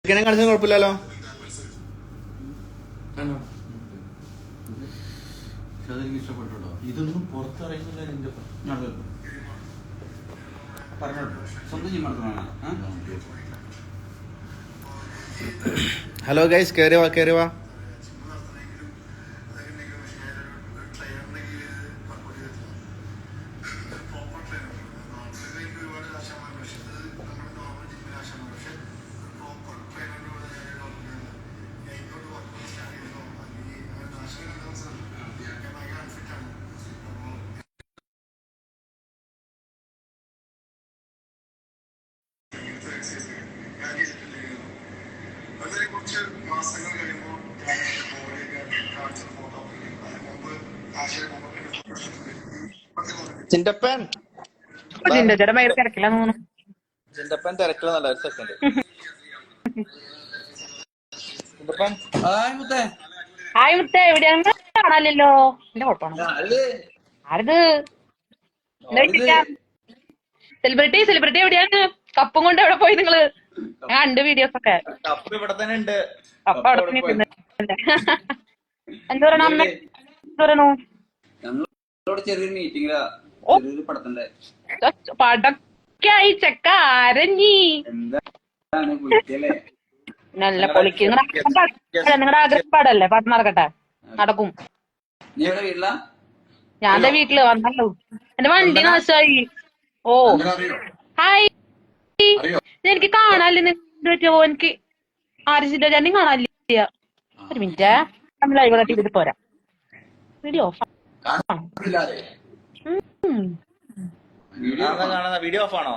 കളിച്ചാൽ കുഴപ്പമില്ലല്ലോ. അതെനിക്ക് ഇഷ്ടപ്പെട്ടോ. ഇതൊന്നും പുറത്തറിയുന്നില്ല. നിന്റെ പറഞ്ഞോട്ടോ സ്വന്തം ജിമ്മ. ഹലോ ഗൈസ്, കേറി വാ കേറി വാ. ചിന്തപ്പൻ ചിന്തപ്പൻ തിരക്കില്ലെന്നല്ല. ഒരു സെക്കൻഡ്. ചിന്തപ്പൻ ഹായ് മുത്തേ, എവിടെയാണ് കാണാനില്ലല്ലോ. എന്റെ കുഴപ്പമാണോ ആരത്? സെലിബ്രിറ്റി സെലിബ്രിറ്റി എവിടെയാണ്? കപ്പും കൊണ്ട് എവിടെ പോയി നിങ്ങള്? ഞാൻ കണ്ട് വീഡിയോസ് ഒക്കെ. കപ്പ് ഇവിടെ തന്നെ ഉണ്ട്. കപ്പ അവിടെ തന്നെ എന്ത് പറയണ അമ്മ? എന്ത് പറയണു? ചെറിയൊരു മീറ്റിംഗിലാ. ചെറിയൊരു പടത്തിന്റെ പടക്കായി ചെക്ക ആരഞ്ഞി നല്ല പൊളിക്ക്. നിങ്ങളുടെ ആഗ്രഹം പാടല്ലേ? പാട്ട് നടക്കട്ടെ, നടക്കും. നീ എവിടെ വീട്ടിലാ? ഞാൻ എന്റെ വീട്ടില് വന്നല്ലോ. എന്റെ വണ്ടി നാശമായി. ഓ ഹായ്, എനിക്ക് കാണാനില്ല. പറ്റുമോ? എനിക്ക് ആരിച്ചില്ല, ഞാൻ കാണാനില്ല. ഒരു മിനിറ്റ്, നമ്മൾ ലൈവ് കട്ടി ചെയ്തിട്ട് പോരാ. Video off. വീഡിയോ ഓഫ് ആണോ?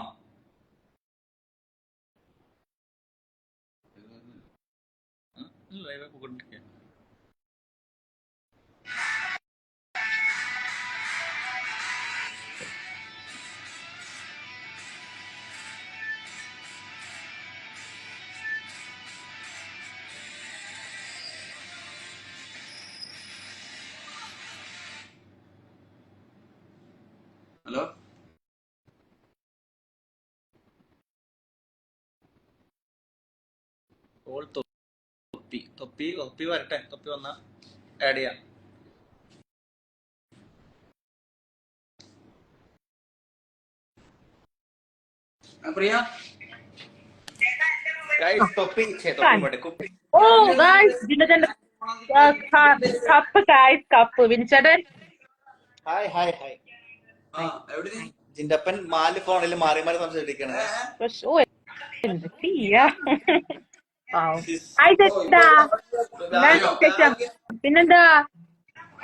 ഹലോ, തൊപ്പി വരട്ടെ. തൊപ്പി വന്നാ ആഡ് ചെയ്യാം. പ്രിയ തൊപ്പി ഓ കപ്പ് ഗായ്സ്, കപ്പ് വിൻചേട്ടൻ. Hi hi hi. എവിടെ നീ? ജിന്റപ്പൻ 4 ഫോണിൽ മാറി മാറി സംസാരിക്കാണ്. എന്ത് ചെയ്യാ? ഹായ് ചേട്ടാ, പിന്നെന്താ?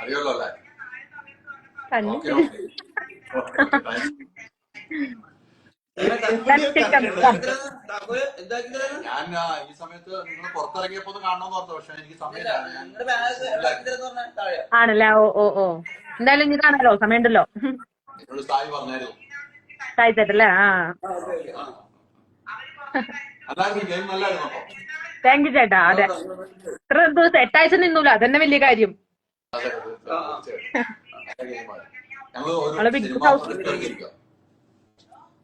അറിയുള്ളൂ അല്ലേ? ഞാൻ ഈ സമയത്ത് നിങ്ങൾ പുറത്തിറങ്ങിയപ്പോ കാണണമെന്ന് ഓർത്തു. പക്ഷെ എനിക്ക് സമയമില്ല. ആണല്ലേ? ഓ ഓ ഓ, എന്തായാലും ഇനി കാണാലോ, സമയമുണ്ടല്ലോ. എന്നോട് സായി പറഞ്ഞായിരുന്നു. സായി ചേട്ടല്ലേ? ആ, ഗെയിം നല്ലായിരുന്നു. താങ്ക് യു ചേട്ടാ. അതെ, ഇത്ര ദിവസം 8 ആഴ്ച നിന്നൂല, അതന്നെ വലിയ കാര്യം.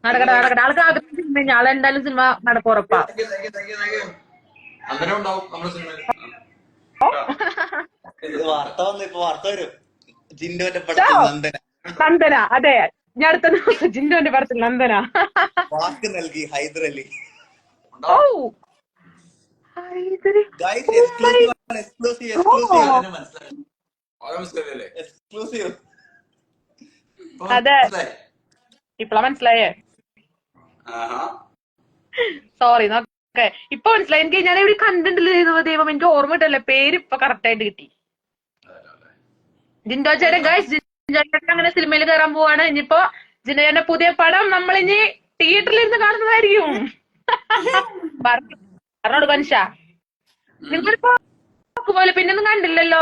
നടക്കട്ടെ നടക്കട്ടെ. ആൾക്ക് ആഗ്രഹം, ആളെന്തായാലും സിനിമ നടക്കും, ഉറപ്പാ. വാർത്ത വരും. ജിൻഡോന്റെ നന്ദന. അതെ, ഞാൻ അടുത്ത ദിവസം ജിൻഡോന്റെ പടത്തിൽ നന്ദന. വാക്ക് നൽകി ഹൈദർ അലി. ഓ അതെ, ഇപ്പളാ മനസ്സിലായേ. സോറി, നോക്കെ ഇപ്പൊ മനസ്സിലായി എനിക്ക്. ഞാൻ എവിടെ കണ്ടിട്ടില്ല ദൈവം, എനിക്ക് ഓർമ്മ കിട്ടല്ലേ. പേര് ഇപ്പൊ കറക്റ്റ് ആയിട്ട് കിട്ടി. ജിൻഡോ ചേട്ടൻ ഗൈസ്, ജിൻഡോ ചേട്ടൻ അങ്ങനെ സിനിമയിൽ കയറാൻ പോവാണ്. ഇനിയിപ്പോ ജിൻഡോ ചേട്ടന്റെ പുതിയ പടം നമ്മൾ ഇനി തിയേറ്ററിൽ ഇരുന്ന് കാണുന്നതായിരിക്കും. പറഞ്ഞോട് മനുഷ്യ, നിങ്ങളിപ്പോ പോലെ പിന്നൊന്നും കണ്ടില്ലല്ലോ.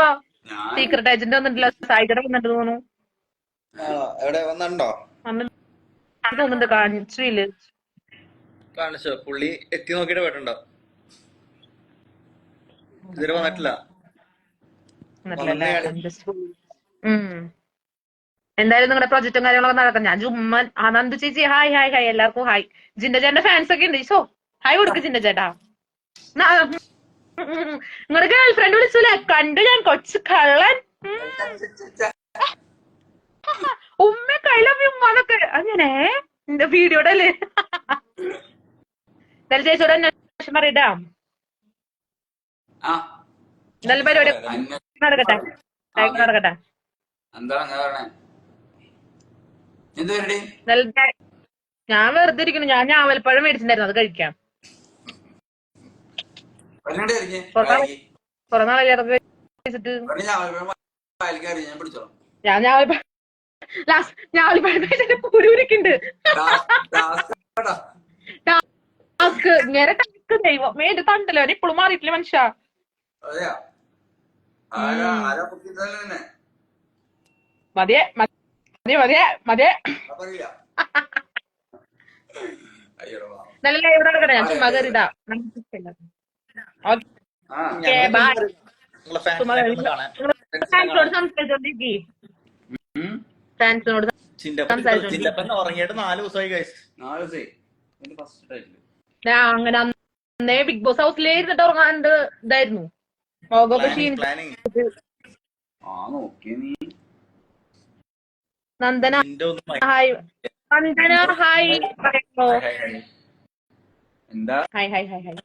സീക്രട്ട് ഏജന്റ് വന്നിട്ടില്ല. സായിച്ചേട്ടൻ വന്നിട്ട് തോന്നുന്നു. തോന്നുന്നുണ്ട്. കാണിച്ചില്ല. കാണിച്ചോ? പുള്ളി എത്തി നോക്കിട്ട് പോയിട്ടുണ്ടോ? ഇതുവരെ വന്നിട്ടില്ല. എന്തായാലും നിങ്ങളുടെ പ്രൊജക്റ്റും കാര്യങ്ങളൊക്കെ നടക്കാം. ഞാൻ ജുമ്മൻ നന്ദു ചേച്ചി ഹായ് ഹായ് ഹായ്. എല്ലാവർക്കും ഹായ്. ജിൻഡോ ചേട്ടന്റെ ഫാൻസ് ഒക്കെ ഉണ്ട്. ഹായ് കൊടുക്ക് ജിൻഡോ ചേട്ടാ. നിങ്ങളുടെ ഗേൾ ഫ്രണ്ട് വിളിച്ചൂലേ? കണ്ടു ഞാൻ കൊച്ചു കള്ളൻ. ഉമ്മ കൈലമ്മ ഉമ്മന്നൊക്കെ അങ്ങനെ എന്റെ വീഡിയോടെ അല്ലേ? നല്ല ചേച്ചിയോട് അന്വേഷണം പറയട്ടാ. നല്ല പരിപാടി നടക്കട്ടെ, നടക്കട്ടെ. ഞാൻ വെറുതെ ഇരിക്കുന്നു. ഞാൻ ഞാവൽപ്പഴം മേടിച്ചിട്ടുണ്ടായിരുന്നു, അത് കഴിക്കാം. കൊറേ നാളെ കഴിച്ചിട്ട് ഞാൻ ഞാവൽപ്പഴം കഴിച്ചിട്ട് കുരുവിരിക്കുന്നുണ്ട്. ഇങ്ങനെ ടാസ്ക് ദൈവം എന്റെ തണ്ടല്ലോ ഇപ്പോഴും മാറിയിട്ടില്ല മനുഷ്യ. മതിയെ മതിയെ മതിയെ മതിയെ. നല്ല ലൈവ് നടക്കട്ടെ. ഞാൻ ചുമ്മാ കയറിയതാ. Okay bye. ഫാൻസിനോട് സംസാരിച്ചോണ്ടിരിക്കേ. ഫാൻസിനോട് ചിന്തപ്പൻ ഉറങ്ങിയിട്ട് 4 ദിവസമായി ഗൈസ്. ഞാൻ അങ്ങനെ അന്നേ ബിഗ് ബോസ് ഹൗസിലേ ഇരുന്നിട്ട് ഉറങ്ങാണ്ട് ഇതായിരുന്നു. മുഖമൊക്കെ ക്ഷീണിച്ച്. നന്ദന ഹായ്. നന്ദന ഹായ് പറയോ? Hi hi hi hi.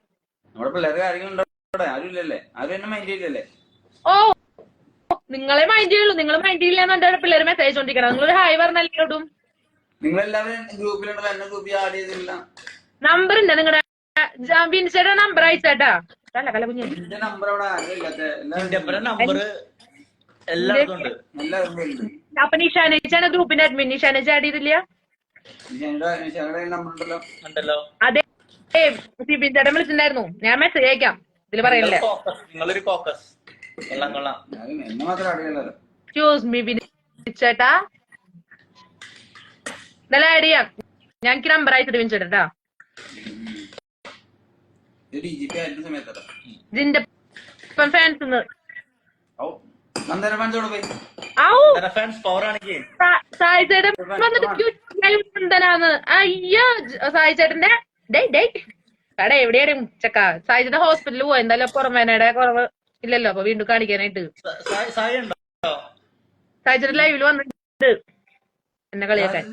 ഓ നിങ്ങളെ മൈൻഡ് ചെയ്യുള്ളൂ. നിങ്ങൾ മൈൻഡ് ചെയ്യില്ല എന്നാണ് പിള്ളേര് മെസ്സേജ് ചോദിക്കണം. നിങ്ങളൊരു ഹായ് പറഞ്ഞല്ലോ ഇടും. നമ്പർ ഉണ്ട് നിങ്ങളുടെ? ബിൻസയുടെ നമ്പർ അയച്ചേട്ടാ. കല്ല കല്ല കുഞ്ഞ് നമ്പർ എല്ലാവർക്കും ഉണ്ട്. അപ്പൊ നിഷാനേച്ചാണ് ഗ്രൂപ്പിന്റെ അഡ്മിൻ. നിഷാനേച്ച് ആഡ് ചെയ്തില്ല? അതെ ബിൻസേട്ടൻ വിളിച്ചിട്ടുണ്ടായിരുന്നു. ഞാൻ മെസ്സേജ് അയക്കാം. ഇതില് പറയല്ലേ? നിങ്ങളൊരു കോക്കസ്. എക്സ്ക്യൂസ് മീ ബിൻസേട്ടാ, ഇതെല്ലാം ആഡ് ചെയ്യാം. ഞാൻ എനിക്ക് നമ്പർ അയച്ചിട്ട് ബിൻസേട്ടാ. ജിന്റെ ഫാൻസ് സായിച്ചേട്ടനാന്ന്. അയ്യോ സായിച്ചേട്ടന്റെ കട എവിടെയാണ് ചക്ക? സായിച്ചേട്ടൻ ഹോസ്പിറ്റലിൽ പോയി. എന്തായാലും പുറമേനയുടെ കുറവ് ഇല്ലല്ലോ, അപ്പൊ വീണ്ടും കാണിക്കാനായിട്ട്. സായിച്ചേട്ടൻ ലൈവില് വന്നിട്ടുണ്ട് എന്നെ കളിയാക്കാൻ.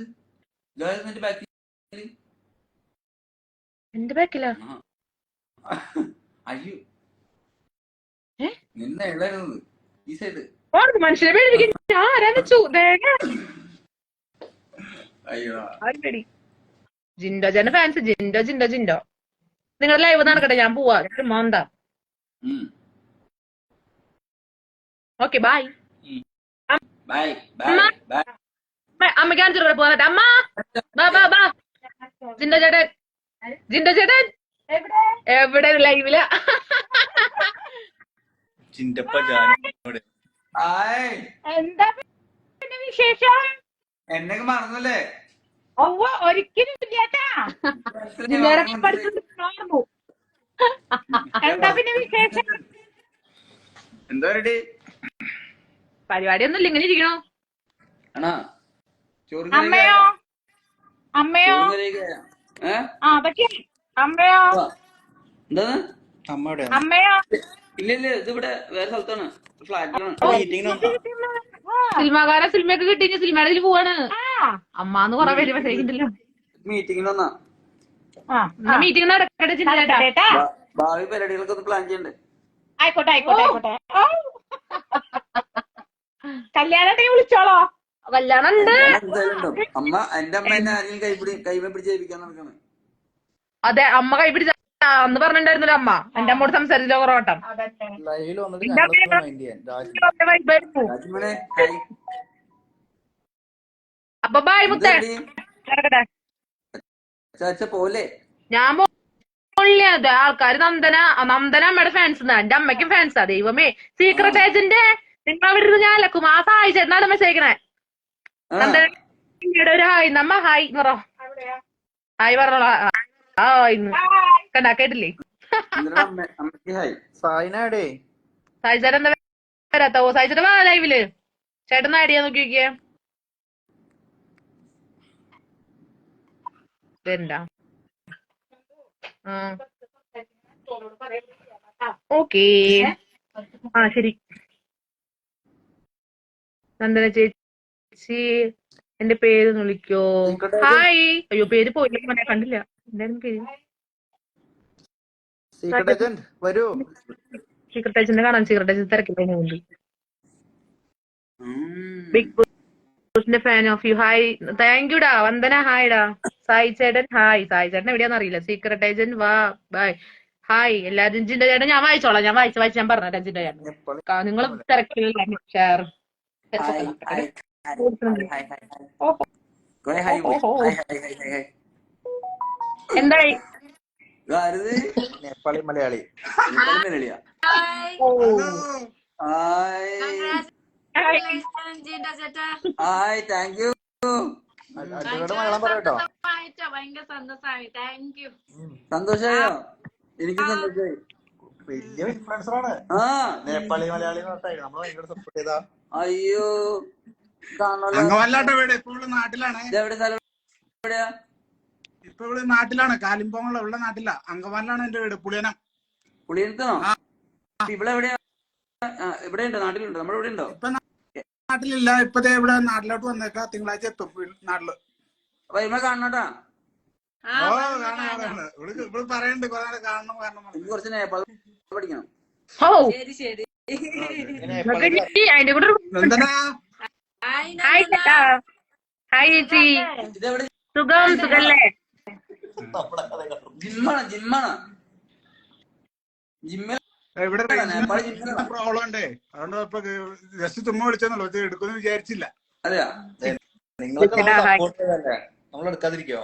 എന്റെ ബാക്കിലാ മനുഷ്യനെ പേടിപ്പിക്കും. ആരാന്ന് വെച്ചു ജിൻഡോ ജന ഫാൻസ്. ജിൻഡോ ജിൻഡോ ജിൻഡോ. നിങ്ങളുടെ ലൈവ് നടക്കട്ടെ, ഞാൻ പോവാ. മോന്താ. Okay bye. അമ്മ കാണിച്ചിട്ട് പോകാൻ. അമ്മ ബാ ബാ ബാ. ജിൻഡോ ചേട്ടൻ, ജിൻഡോ ചേട്ടൻ എവിടെ? ലൈവില. എന്താ പിന്നെ വിശേഷം? എന്നൊക്കെ മറന്നല്ലേ? ഒരിക്കലും ഇല്ലാട്ടാ. എന്താ പിന്നെ വിശേഷം? എന്താ പരിപാടിയൊന്നും ഇല്ല, ഇങ്ങനെ ഇരിക്കണോ? അമ്മയോ അമ്മയോ അതൊക്കെ അമ്മയോ അമ്മയോ? ഇല്ല ഇത് ഇവിടെ വേറെ സ്ഥലത്താണ്, ഫ്ലാറ്റിലാണ്. സിനിമാകാരെ സിനിമയൊക്കെ കിട്ടി. സിനിമയുടെ ഇതിൽ പോവാണ്. അമ്മാന്ന് കൊറേ പേര് മെസ്സേജ് ഉണ്ടല്ലോ. മീറ്റിംഗിന് വന്നാ. മീറ്റിംഗ് നടക്കട്ടെ. ഭാവി പരിപാടികളൊക്കെ ഒന്ന് പ്ലാൻ ചെയ്യണ്ടേ? ആയിക്കോട്ടെ ആയിക്കോട്ടെ ആയിക്കോട്ടെ. കല്യാണത്തിന് വിളിച്ചോളോ? കല്യാണം ഉണ്ട്. അമ്മ എന്റെ അമ്മ എന്നെ ആരെങ്കിലും കൈമ പിടിച്ച് ജയിപ്പിക്കാൻ നടക്കാണ്. അതെ അമ്മ കൈ പിടിച്ച അന്ന് പറഞ്ഞിട്ടുണ്ടായിരുന്നല്ലോ അമ്മ. എന്റെ അമ്മോട് സംസാരിച്ചോ കുറവട്ടം. അപ്പൊ ബായ് മുത്തേ. പോലെ ഞാൻ പോണില്ലേ? അതെ ആൾക്കാര് നന്ദന അമ്മയുടെ ഫാൻസ്. എന്റെ അമ്മയ്ക്കും ഫാൻസാ. ദൈവമേ സീക്രട്ട് ഏജന്റ് നിങ്ങൾ അവിടെ ഇരുന്ന് ഞാൻ ലക്കും. ആ ഹായ് ചേട്ടനാണ് മെസ്സേജ് നന്ദന ഒരു ഹായ്. നമ്മ ഹായ് പറ. ഹായ് പറഞ്ഞോളാ. കണ്ടാ കേട്ടില്ലേ? സായി ചേട്ടൻ എന്താ വരാത്ത? ഓ സായി ചേട്ടൻ വാ ലൈവില്. ചേട്ടൻ ആഡ് ചെയ്യാൻ നോക്കി നോക്കിയേ. വരണ്ട. ഓക്കേ. ആ ശരി. നന്ദന ചേച്ചി എന്റെ പേര് വിളിക്കോ? ഹായ്. അയ്യോ പേര് പോയില്ല, മോനെ കണ്ടില്ല. എന്തായിരുന്നു പേര്? സീക്രട്ട് ഏജന്റ് വരൂ. സീക്രട്ട് ഏജന്റ് കാണാൻ. സീക്രട്ട് ഏജന്റ് തിരക്കില്ല. ബിഗ് ബോസിന്റെ fan of you. Hi. Thank യുടാ വന്ദന. ഹായ് ഡാ. സായി ചേട്ടൻ ഹായ്. സായി ചേട്ടൻ എവിടെയാന്ന് അറിയില്ല. സീക്രട്ട് ഏജന്റ് വാ ബൈ. ഹായ് എല്ലാരും. ജിന്റെ ചേട്ടൻ ഞാൻ വായിച്ചോളാം. ഞാൻ വായിച്ച് ഞാൻ പറഞ്ഞ ജിന്റെ ചേട്ടൻ. നിങ്ങൾ തിരക്കില്ല. ഷെയർ എന്തായി? നേപ്പാളി മലയാളി. Thank you. മലയാളം പറയട്ടോ. സന്തോഷായോ? എനിക്ക് സന്തോഷായി. വലിയ ഇൻഫ്ലുവൻസർ ആണ്. നേപ്പാളി മലയാളി നമ്മൾ ഭയങ്കര സപ്പോർട്ട് ചെയ്താ. അയ്യോ അങ്കമാലിലാട്ടോ വീട്. ഇപ്പൊ ഇവിടെ നാട്ടിലാണ്. എവിടെ സ്ഥലം? എവിടെയാ? ഇപ്പൊ ഇവിടെ നാട്ടിലാണ്. കാലിമ്പോങ്ങുള്ള ഇവിടെ നാട്ടില. അങ്കമാലിലാണ് എന്റെ വീട്. പുളിയനം. പുളിയനത്താണോ? ഇവിടെ എവിടെയാ? ഇവിടെ ഉണ്ടോ? നാട്ടിലുണ്ടോ? നമ്മുടെ ഇവിടെ ഉണ്ടോ? ഇപ്പൊ നാട്ടിലില്ല. ഇപ്പതേ ഇവിടെ നാട്ടിലോട്ട് വന്നേക്കാ. തിങ്കളാഴ്ച എത്തും നാട്ടില്. വരുമ്പോ കാണണോട്ടാ. ഓ കാണാണ്. ഇവിടെ പറയണ്ട് കുറെ നാളെ കാണണം കാരണം. എനിക്ക് കുറച്ച് നേപ്പാൾ പഠിക്കണം. ഓ നേപ്പാളി അതിന്റെ കൂടെ നന്ദന ഹായ് ചേട്ടാ. ഹായ് ചേച്ചി. ഇതെവിടെ? സുഖം സുഖല്ലേ? ജിമ്മാണ്. ജിമ്മിൽ ഇവിടെ നേപ്പാളി ജിമ്മിലാണോ? പ്രോബ്ലം ഉണ്ടേ. അതുകൊണ്ട് ഇപ്പൊ ജസ്റ്റ് ചുമ്മാ വിളിച്ചെന്നുള്ളൂ. ഇത് എടുക്കുമെന്ന് വിചാരിച്ചില്ല. അതെയാ? നിങ്ങളൊക്കെ സപ്പോർട്ട് ചെയ്തല്ലേ, നമ്മൾ എടുക്കാതിരിക്കോ?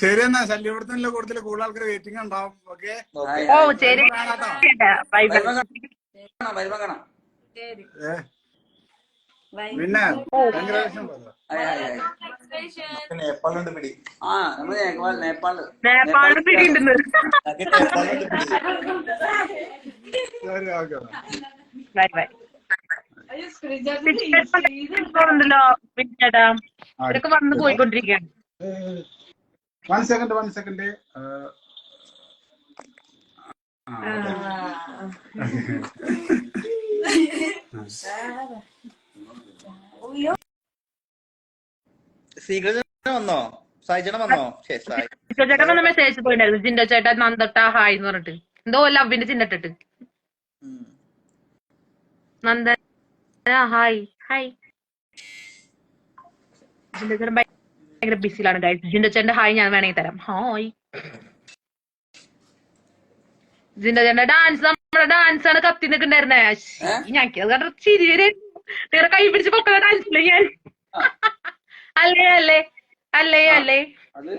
ശരി എന്നാ. ശല്യപ്പെടുത്തുന്നില്ല. കൂടുതൽ കൂടുതൽ ആൾക്കാർ വെയിറ്റിംഗ് ഉണ്ടാവും. ഓക്കെ. ഓ ശരി. Bye bye. വരുമ്പോ കാണാം. പിന്നെ നേപ്പാളുണ്ട് പിടി. നമ്മള് നേപ്പാള് നേപ്പാളിൽ പിടിയുണ്ടെന്ന്. Bye bye. ഉണ്ടല്ലോ ചേട്ടാ. ഇതൊക്കെ വന്ന് പോയിക്കൊണ്ടിരിക്കുകയാണ്. One second. വന്നോ? സായിച്ചേട്ടൻ വന്നോ? ചേട്ടൻ വന്ന മെസ്സേജ് പോയിണ്ടായിരുന്നു. ജിൻഡോ ചേട്ടാ നന്ദട്ടാ ഹായ് എന്ന് പറഞ്ഞിട്ട് എന്തോ ലവിന്റെ ചിഹ്നിട്ടിട്ട്. നന്ദന ഹായ്. ഹായ്. ജിൻഡോ ചേട്ടൻ ഭയങ്കര ബിസിയിലാണ് ഗൈസ്. ജിൻഡോ ചേട്ടന്റെ ഹായ് ഞാൻ വേണമെങ്കിൽ തരാം. ഹായ്. ജിൻഡോ ചേട്ടന്റെ ഡാൻസ്, നമ്മുടെ ഡാൻസ് ആണ് കത്തി നിൽക്കണ്ടായിരുന്നേ. ഞങ്ങൾക്ക് അത് കണ്ട ചിരി വേറെ കൈ പിടിച്ച് പൊക്കുന്ന ഡാൻസില്ലേ ഞാൻ. അല്ലേ അത്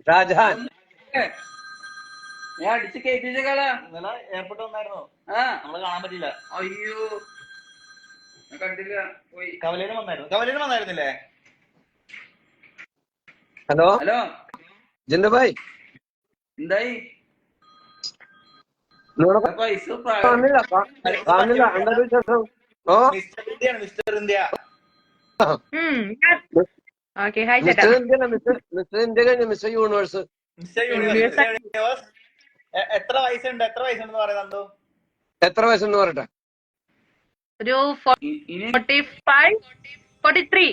ഷാജഹാൻ ഞാൻ അടിച്ച് കേൾപ്പിച്ച കള. എയർപോർട്ട് വന്നായിരുന്നോ? നമ്മള് കാണാൻ പറ്റില്ല. അയ്യോ കണ്ടില്ല. പോയി. കവലേനും വന്നായിരുന്നില്ലേ? ഹലോ ജിന്ദു ഭായ്, എന്തായി? പൈസ കാണില്ല. എന്തൊരു വിശേഷം? ഓ മിസ്റ്റർ ഇന്ത്യ. ഓക്കെ ഹായ് ചേട്ടാ. മിസ്റ്റർ ഇന്ത്യ കഴിഞ്ഞ മിസ്റ്റർ യൂണിവേഴ്സ്. എത്ര വയസ്സുണ്ടെന്ന് പറയുന്നത്? എത്ര വയസ്സെന്ന് പറയട്ടെ? ഒരു 45, 43.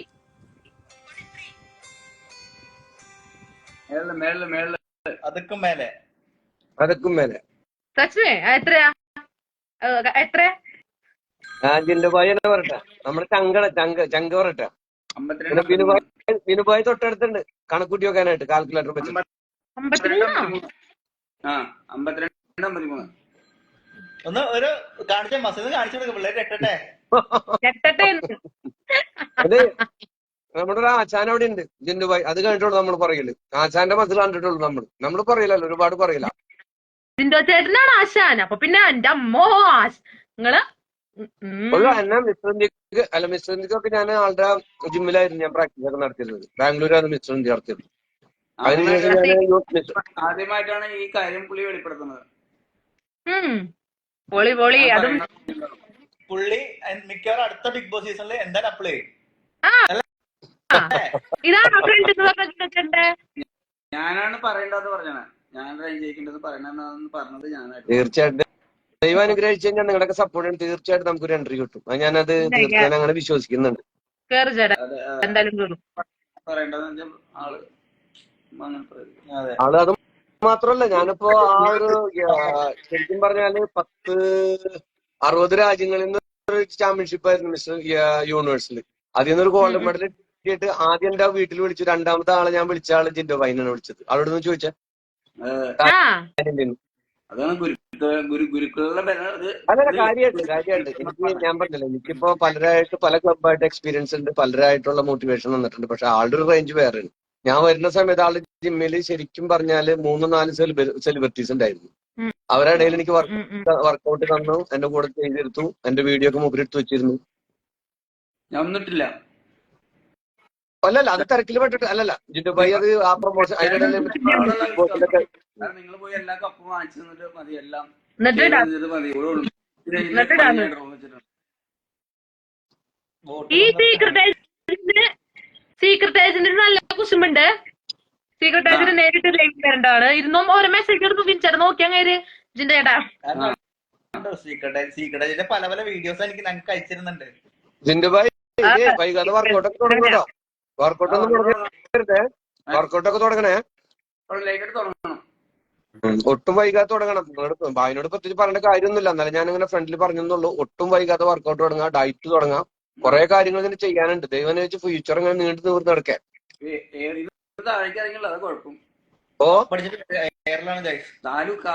മേളില് അതുക്കും മേലെ. സച്ചിനെ എത്രയാ? ജിന്ദു ഭായ് തന്നെ പറയട്ടെ. നമ്മുടെ ചങ്ക പറയട്ടെ. ബിനുഭായ് തൊട്ടടുത്തുണ്ട് കണക്കൂട്ടി വെക്കാനായിട്ട് കാൽക്കുലേറ്റർ വെച്ച്. 52, 53. ഒന്ന് ഒരു കാണിച്ച മസിൽ കാണിച്ചു കൊടുക്കും പിള്ളേര് എട്ടട്ടെ. അത് നമ്മുടെ ഒരു ആശാൻ അവിടെ ഉണ്ട് ജിന്ദുഭായ്. അത് കഴിഞ്ഞിട്ടുള്ളൂ നമ്മൾ പറയല്. ആശാന്റെ മസിൽ കണ്ടിട്ടുള്ളൂ നമ്മൾ പറയില്ലല്ലോ, ഒരുപാട് പറയില്ല. ജിൻഡോ ചേട്ടനാണ് ആശാൻ. അപ്പൊ പിന്നെ എന്റെ അമ്മോ നിങ്ങള് എന്നെ മിസ്റ്റർ ഇന്ത്യക്കൊക്കെ ഞാൻ ആളുടെ ജിമ്മിലായിരുന്നു ഞാൻ പ്രാക്ടീസ് ഒക്കെ നടത്തിയിരുന്നത്. ബാംഗ്ലൂരാണ് മിസ്റ്റർ ഇന്ത്യ നടത്തിയത്. അതിനുശേഷം ആദ്യമായിട്ടാണ് ഈ കാര്യം പുള്ളി വെളിപ്പെടുത്തുന്നത്. പൊളി അതും പുള്ളി മിക്കവാറും അടുത്ത ബിഗ് ബോസ് സീസണിൽ എന്തായാലും അപ്ലൈ ചെയ്യും. ഇതാണോ ഫ്രണ്ട് എന്ന് പറഞ്ഞിട്ടുണ്ട്? ഞാനാണ് പറയേണ്ടത് പറഞ്ഞത്. ഞാൻ ജയിക്കേണ്ടത് പറയണെന്ന് പറഞ്ഞത് ഞാനായിട്ട്. തീർച്ചയായിട്ടും ദൈവം അനുഗ്രഹിച്ചു കഴിഞ്ഞാൽ നിങ്ങളുടെ സപ്പോർട്ട് ഉണ്ട്. തീർച്ചയായിട്ടും നമുക്കൊരു എൻട്രി കിട്ടും. അത് ഞാനത് ഞാൻ അങ്ങനെ വിശ്വസിക്കുന്നുണ്ട്. കേറ് ചേട്ടാ, എന്തായാലും കേറും. പറയേണ്ടത് ആള് അങ്ങനെ ആള് അത് മാത്രല്ല, ഞാനിപ്പോ ആ ഒരു ശരിക്കും പറഞ്ഞാല് 60 രാജ്യങ്ങളിൽ നിന്ന് ഒരു ചാമ്പ്യൻഷിപ്പ് ആയിരുന്നു മിസ്റ്റർ യൂണിവേഴ്സിൽ. അതിൽ നിന്നൊരു ഗോൾഡ് മെഡൽ കിട്ടിയിട്ട് ആദ്യം എന്റെ വീട്ടിൽ വിളിച്ചു. രണ്ടാമത്തെ ആളെ ഞാൻ വിളിച്ച ആള് ജിൻഡോ വൈനാണ് വിളിച്ചത്. അവരോട് നിന്ന് ചോദിച്ചാൽ അതാണ് ഗുരുക്കളുടെ അതല്ല കാര്യമായിട്ട് എനിക്ക് ഞാൻ പറഞ്ഞില്ല, എനിക്കിപ്പോ പലരായിട്ട് പല ക്ലബ്ബായിട്ട് എക്സ്പീരിയൻസ് ഉണ്ട്, പലരായിട്ടുള്ള മോട്ടിവേഷൻ വന്നിട്ടുണ്ട്. പക്ഷെ ആളുടെ ഒരു റേഞ്ച് വേറെയാണ്. ഞാൻ വരുന്ന സമയത്ത് ആള് ജിമ്മില് ശരിക്കും പറഞ്ഞാല് 3-4 സെലിബ്രിറ്റീസ് ഉണ്ടായിരുന്നു. അവരുടെ ഇടയിൽ എനിക്ക് വർക്കൗട്ട് തന്നു, എന്റെ കൂടെ ചെയ്തെടുത്തു, എന്റെ വീഡിയോ ഒക്കെ മുമ്പിലെടുത്ത് വെച്ചിരുന്നു. ഞാൻ വന്നിട്ടില്ല. അല്ലല്ല, അത് തിരക്കിൽ പെട്ടിട്ട് അല്ലല്ല ജിൻഡോ ഭായി, അത് ആ പ്രൊമോഷൻ അതിനിടയിൽ നിങ്ങൾ പോയി എല്ലാ കപ്പും വാങ്ങിച്ചു തന്നിട്ട് മതി. എല്ലാം മതി. ഈ സീക്രട്ട് ഏജന്റിന് നല്ല കുശുമ്പുണ്ട്. സീക്രട്ട് ഏജന്റ് നേരിട്ട് ലൈവ് വരേണ്ടതാണ്. ഇരുന്നും ഓരോ മെസ്സേജ് എടുത്തു വിളിച്ചാൽ നോക്കിയാ കയറി ജിൻഡോ ചേട്ടാ. സീക്രട്ട് പല പല വീഡിയോസ് ഞങ്ങൾക്ക് അയച്ചിരുന്നുണ്ട്. ജിൻഡോ ഭായി വൈകാതെ വർക്കൗട്ടൊക്കെ തുടങ്ങണോ? വർക്കൗട്ടൊന്നും തുടങ്ങരുതേ, വർക്കൗട്ടൊക്കെ തുടങ്ങണേ. ഒട്ടും വൈകാതെ തുടങ്ങണം. ഭായിനോട് പ്രത്യേകിച്ച് പറയേണ്ട കാര്യമൊന്നുമില്ല. എന്നാലും ഞാനിങ്ങനെ ഫ്രണ്ടിൽ പറഞ്ഞെന്നുള്ളൂ. ഒട്ടും വൈകാതെ വർക്കൗട്ട് തുടങ്ങാം, ഡയറ്റ് തുടങ്ങാം. കുറെ കാര്യങ്ങൾ ഇതിന് ചെയ്യാനുണ്ട്. ദൈവം വെച്ച് ഫ്യൂച്ചർ ഇങ്ങനെ നീണ്ടു നിവർന്ന് നടക്കാൻ. ഓ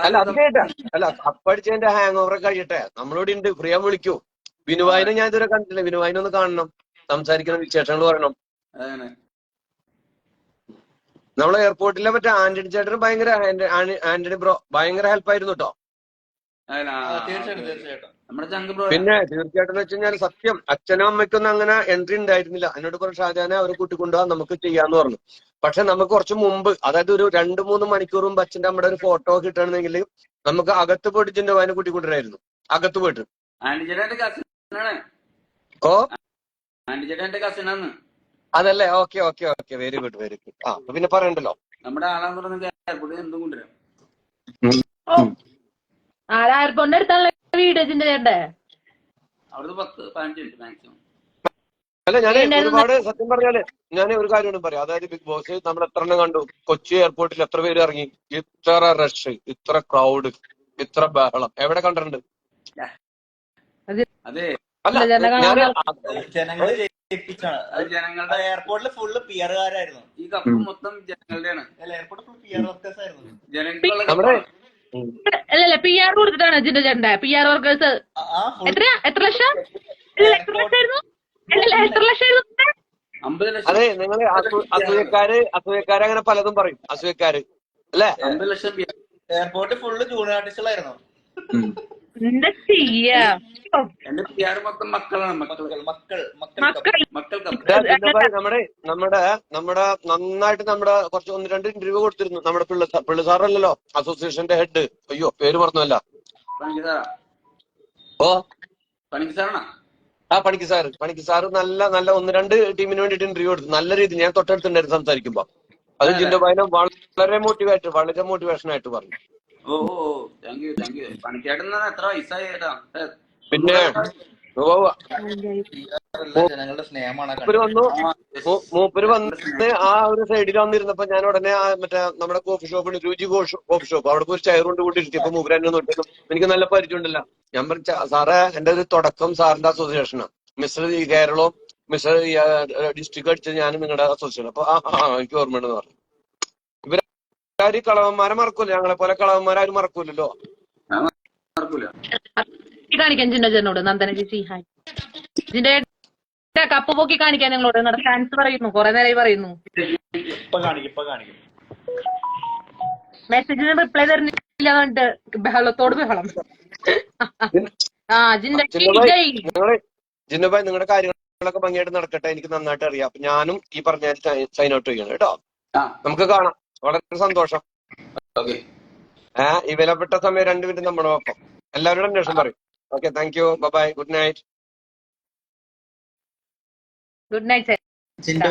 അല്ല, അത് കേട്ടാ അല്ല, അപ്പടിച്ചതിന്റെ ഹാങ് ഓവർ കഴിയട്ടെ. നമ്മളിവിടെ ഉണ്ട്, ഫ്രീ ആൻ വിളിക്കൂ. വിനുവായിനെ ഞാൻ ഇതുവരെ കണ്ടിട്ടില്ല. വിനുവായിനെ ഒന്ന് കാണണം, സംസാരിക്കണം, വിശേഷങ്ങൾ പറയണം. നമ്മളെ എയർപോർട്ടിലെ മറ്റേ ആന്റണി ചേട്ടന് ഭയങ്കര ആന്റണി ബ്രോ ഭയങ്കര ഹെൽപ്പായിരുന്നു കേട്ടോ. പിന്നെ തീർച്ചയായിട്ടും വെച്ച് കഴിഞ്ഞാൽ സത്യം അച്ഛനും അമ്മയ്ക്കൊന്നും അങ്ങനെ എൻട്രി ഉണ്ടായിരുന്നില്ല. എന്നോട് കുറച്ച് ഷാജാനെ അവരെ കൂട്ടിക്കൊണ്ടുപോകാൻ നമുക്ക് ചെയ്യാന്ന് പറഞ്ഞു. പക്ഷെ നമുക്ക് കുറച്ച് മുമ്പ്, അതായത് ഒരു 2-3 മണിക്കൂർ മുമ്പ് അച്ഛൻ്റെ അമ്മയുടെ ഒരു ഫോട്ടോ കിട്ടണമെങ്കിൽ നമുക്ക് അകത്ത് പോയിട്ട് ജിൻഡോ ഭായിനെ കൂട്ടിക്കൊണ്ടുവരായിരുന്നു. അകത്ത് പോയിട്ട്. ഓ അതല്ലേ, okay okay okay, very good very good. ആ പിന്നെ പറയണ്ടല്ലോ, നമ്മുടെ ആളാന്ന് എന്തും കൊണ്ടുവരാം. ആരായിരപ്പൊണ്ട് അടുത്തുള്ള വീട് ജിൻഡോ ചേട്ടന്റെ അവിടുന്ന് 10-15 മിനിറ്റ് മാക്സിമം. അല്ല ഞാൻ ഒരുപാട് സത്യം പറഞ്ഞാല് ഞാൻ ഒരു കാര്യം പറയാം. അതായത് ബിഗ് ബോസ് നമ്മൾ എത്ര എണ്ണം കണ്ടു. കൊച്ചി എയർപോർട്ടിൽ എത്ര പേര് ഇറങ്ങി, ഇത്ര റഷ്, ഇത്ര ക്രൗഡ്, ഇത്ര ബഹളം എവിടെ കണ്ടിട്ടുണ്ട്? അതെ, അല്ല ജനങ്ങള് ജനങ്ങളുടെ എയർപോർട്ടിൽ ഫുള്ള് പിയറുകാരായിരുന്നു. ഈ കപ്പ് മൊത്തം ജനങ്ങളുടെയാണ്. എയർപോർട്ടിൽ ഫുൾ പിയർ വർക്കേഴ്സ് ആയിരുന്നു. നമ്മുടെ അല്ലല്ല PR കൊടുത്തിട്ടാണ് ജിൻഡോ ചേട്ടന്റെ PR വർക്കേഴ്സ്. എത്ര ലക്ഷം? എത്ര ലക്ഷമായിരുന്നു? എത്ര ലക്ഷമായിരുന്നു? 50 ലക്ഷം. അതെ, നിങ്ങള് അസൂയക്കാര് അങ്ങനെ പലതും പറയും. അസൂയക്കാര് അല്ലെ? 50 ലക്ഷം എയർപോർട്ടിൽ ഫുള്ള് ജൂനിയർ ആർട്ടിസ്റ്റുകളായിരുന്നു. എന്താ ചെയ്യാ? എന്റെ PR മൊത്തം മക്കളാണ്. മക്കൾ നമ്മുടെ നന്നായിട്ട് നമ്മുടെ കുറച്ച് 1-2 ഇന്റർവ്യൂ കൊടുത്തിരുന്നു. നമ്മുടെ പിള്ള സാറല്ലല്ലോ അസോസിയേഷന്റെ ഹെഡ്, അയ്യോ പേര് പറഞ്ഞല്ല. ഓ പണിക്ക് സാറ് നല്ല 1-2 ടീമിന് വേണ്ടിയിട്ട് ഇന്റർവ്യൂ കൊടുത്തു. നല്ല രീതിയിൽ ഞാൻ തൊട്ടടുത്തുണ്ടായിരുന്നു സംസാരിക്കുമ്പോ. അത് ജിൻഡോ ഭായിനെ വളരെ മോട്ടിവേഷൻ ആയിട്ട് പറഞ്ഞു. ഓ താങ്ക് യു. പണിക്കായിട്ട് എത്ര വയസ്സായി? പിന്നെ ജനങ്ങളുടെ സ്നേഹമാണ്. മൂപ്പര് വന്ന് ആ ഒരു സൈഡിൽ വന്നിരുന്നപ്പോ ഞാൻ ഉടനെ മറ്റേ നമ്മുടെ കോഫി ഷോപ്പിന് രുചി കോഫി ഷോപ്പ് അവിടെ പോയി ചെയർ കൊണ്ട് കൂട്ടിയിരുത്തിയപ്പോ മൂപ്പര് എന്നെ നോക്കിയതും എനിക്ക് നല്ല പരിചയമുണ്ടല്ലോ. ഞാൻ പറഞ്ഞ സാറേ, എന്റെ ഒരു തുടക്കം സാറിന്റെ അസോസിയേഷനാണ്. മിസ്റ്റർ കേരളവും മിസ്റ്റർ ഡിസ്ട്രിക്ട് അടിച്ചത് ഞാനും നിങ്ങളുടെ അസോസിയേഷൻ. അപ്പൊ എനിക്ക് ഓർമ്മയുണ്ടെന്ന് പറഞ്ഞു. ഇവരാര് കളവന്മാരെ മറക്കൂല, ഞങ്ങളെ പോലെ കളവന്മാരും മറക്കൂലല്ലോ. കാണിക്കാൻ ജിൻഡോ ചേട്ടനോട് നന്ദന ചേച്ചി ഹായ്. ജിൻഡോ കപ്പ് പോക്കി കാണിക്കാൻ ഞങ്ങളോട് നിങ്ങളുടെ ഫാൻസ് പറയുന്നു, കുറെ നേരമായി പറയുന്നു. ഇപ്പൊ കാണിക്കും. മെസ്സേജിന് റിപ്ലൈ തരുന്നില്ല എന്നിട്ട് ബഹളം. ജിൻഡോ ഭായ് നിങ്ങളുടെ കാര്യങ്ങളൊക്കെ ഭംഗിയായിട്ട് നടക്കട്ടെ. എനിക്ക് നന്നായിട്ട് അറിയാം. അപ്പൊ ഞാനും ഈ പറഞ്ഞ സൈൻ ഔട്ട് ചെയ്യണം കേട്ടോ. നമുക്ക് കാണാം. വളരെ സന്തോഷം. ഈ വിലപ്പെട്ട സമയം 2 മിനിറ്റ് നമ്മുടെ ഒപ്പം എല്ലാവരോടും അന്വേഷണം പറയും. Okay, thank you, bye, good night. Good night. ജിൻഡോ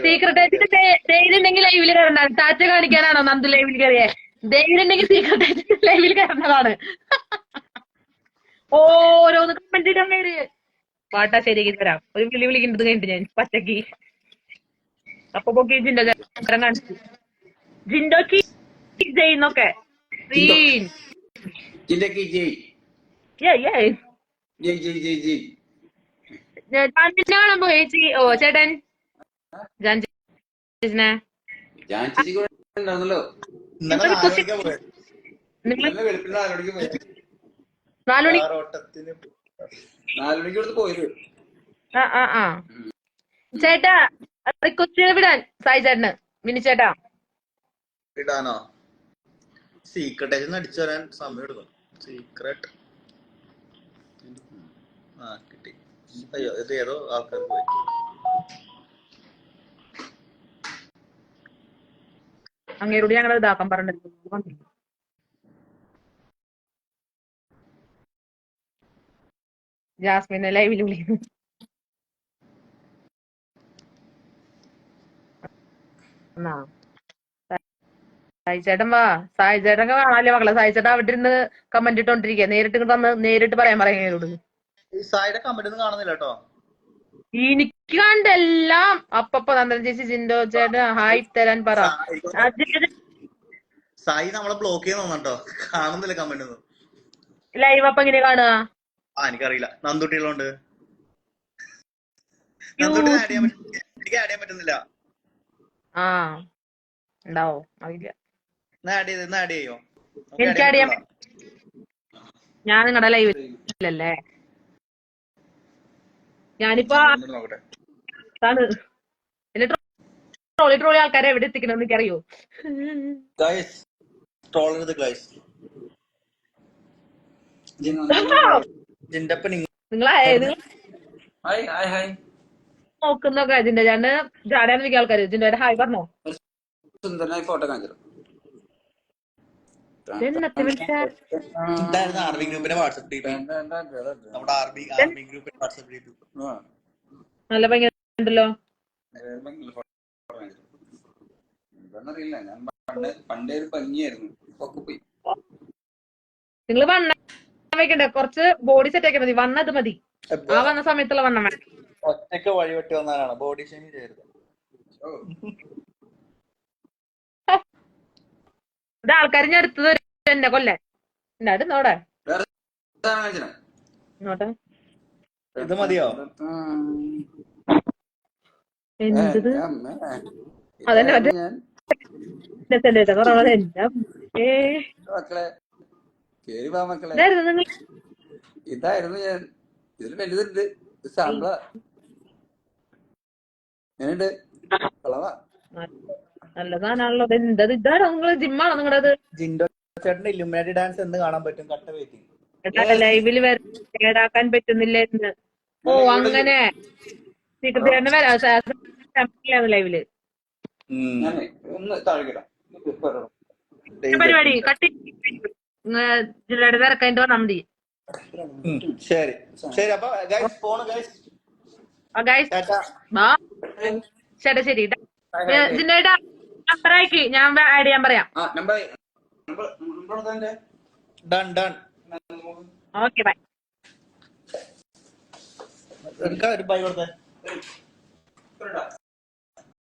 സീക്രട്ട് ഏജന്റ് ധൈര്യമുണ്ടെങ്കിൽ ലൈവില് കയറണ്ടാണ്. ടാറ്റ കാണിക്കാനാണോ നന്ദു ലൈവിൽ കയറിയേ? ധൈര്യമുണ്ടെങ്കിൽ സീക്രട്ട് ഏജന്റ് ലൈവിൽ കയറേണ്ടതാണ്. ഓരോന്ന് കമന്റ് ഇടാൻ കയറി പാട്ടാ ശരിയാക്കി തരാം. ഒരു വിളി വിളിക്കുന്നത് കഴിഞ്ഞിട്ട് ഞാൻ പച്ചക്ക് അപ്പൊ പൊക്കി ജിൻഡോ ചേട്ടൻ കാണിച്ചു. ജിൻഡോ ചെയ്യുന്നൊക്കെ കാണാൻ പോയി. ഓ ചേട്ടൻ ജാൻജിനെ ഉണ്ടായിരുന്നല്ലോ. ഇന്നലെ 4 മണിക്കാ പോയത്. നിങ്ങൾ ഇന്നലെ വെളുപ്പിന് 4 മണിക്ക് പോയത്. 4 മണി ഓട്ടത്തിന് 4 മണിക്ക് കൊടുത്ത് പോയത്. ആ ചേട്ടാ റിക്വസ്റ്റ് വിടാൻ സായി ചേട്ടന്. മിനി ചേട്ടാ ഇടാനോ? സീക്രട്ട് ഏജന്റ് അടിച്ചു വരാൻ സമയം എടുക്കും. സീക്രട്ട് കിട്ടി. അയ്യോ ഇത് ഏതോ ആൾക്കാർ പോയി. അങ്ങേരോട് ഞങ്ങൾ ഇതാക്കാൻ പറഞ്ഞിട്ടുണ്ട്. ജാസ്മിനെ ലൈവിൽ വിളിക്കുന്നു. സായി ചേട്ടൻ വാ. സായി ചേട്ടൻ കാണാല്ലേ മക്കളെ? സായി ചേട്ടൻ അവിടെ ഇരുന്ന് കമന്റ് ഇട്ടോണ്ടിരിക്കുക. നേരിട്ട് ഇങ്ങോട്ട് വന്ന് നേരിട്ട് പറയാൻ പറയണോട്. ഈ സായിയുടെ കമന്റ് ഒന്നും കാണുന്നില്ല കേട്ടോ. എനിക്ക് കണ്ടെല്ലാം അപ്പപ്പ നന്ദന ചേച്ചി ജിൻഡോ ചേട്ടൻ ഹായ് തരാൻ പറ. സായി നമ്മളെ ബ്ലോക്ക് ചെയ്യാൻ തോന്നട്ടോ. കാണുന്നില്ല കമന്റ് ഒന്നും. ലൈവ് അപ്പൊ എങ്ങനെ കാണുക? എനിക്കറിയില്ല. നന്ദുട്ടികളുണ്ട്. നന്ദുട്ടി ആഡ് ചെയ്യാൻ പറ്റുന്നില്ല. എനിക്ക് ആഡ് ചെയ്യാൻ പറ്റുന്നില്ല. ആ ഉണ്ടാവോ അറിയില്ല. ആഡ് ചെയ്യോ? എനിക്ക് ആഡ് ചെയ്യാൻ ഞാൻ നിങ്ങളുടെ ലൈവിലല്ലേ? ഞാനിപ്പോ നോക്കട്ടെ. എന്നെ ട്രോളി ആൾക്കാരെ എവിടെ എത്തിക്കണമെന്ന് എനിക്കറിയോ? Guys ട്രോളരുത് guys. ജിൻഡപ്പ നിങ്ങൾ ഹായ് ഹായ് ഹായ്. നോക്കുന്നൊക്കെ ജിൻഡോ ഞാൻ ജാടയാന്ന് മിക്ക ആൾക്കാര്. ജിൻഡോ ഹായ് പറഞ്ഞോ. സുന്ദരനായി ഫോട്ടോ കാണിച്ചു. ഇതായിരുന്നു ആർമി ഗ്രൂപ്പിന്റെ വാട്സപ്പ് ഗ്രൂപ്പ്. നമ്മുടെ ആർമി ഗ്രൂപ്പിന്റെ വാട്സപ്പ് ഗ്രൂപ്പ് നല്ല ഭംഗി ഉണ്ടല്ലോ. എന്താന്നറിയില്ല. ഞാൻ പണ്ടേ ഒരു ഭംഗിയായിരുന്നു. ഒക്കെ പോയി. നിങ്ങള് വണ്ണം വെക്കണ്ടേ? കുറച്ച് ബോഡി സെറ്റ് ആക്കിയാൽ മതി. വന്നത് മതി. ആ വന്ന സമയത്തുള്ള വണ്ണം വേണം. ഒറ്റക്ക് വഴിവെട്ടി വന്നാലാണ്. ബോഡി ഷേമിങ് ചെയ്യരുത്. ഇത് ആൾക്കാർ ഞാൻ എടുത്തത് എന്നെ കൊല്ലാൻ. നോടെ നോട്ടെ ഇത് മതിയോ? എന്തത്? അതന്നെ മറ്റേ മക്കളെ കേറി വാ മക്കളെ. നിങ്ങൾ ഇതായിരുന്നു ഞാൻ. ഇതിൽ വലുതുണ്ട്. സാമ്പിള എങ്ങനെയുണ്ട്? കളവാ. നല്ല സാധനമാണല്ലോ. എന്തത്? ഇതാണോ നിങ്ങള് ജിമ്മാണോ നിങ്ങളത്? ജിൻഡോ ചേട്ടന്റെ ഇലുമിനാറ്റി ഡാൻസ് എന്ന് കാണാൻ പറ്റും? കട്ട വെയിറ്റിംഗ്. ലൈവില് ഏടാക്കാൻ പറ്റുന്നില്ല എന്ന്. ഓ അങ്ങനെ സീക്രട്ട് വരാം ലൈവില്. ഞാനേ ഒന്ന് താഴെക്കിടാം. പരിപാടി കട്ടി ജില്ലയുടെ തിരക്കായിട്ട് വന്നാൽ മതി. ശരി ശരി. അപ്പൊ ഗൈസ് പോണ് ഗൈസ്. ചേട്ടാ ശരി. ജില്ലയുടെ നമ്പർ അയക്കി ഞാൻ ആഡ് ചെയ്യാൻ പറയാം. Done done. Okay bye. ഒരു ബൈ കൊടുത്തേ.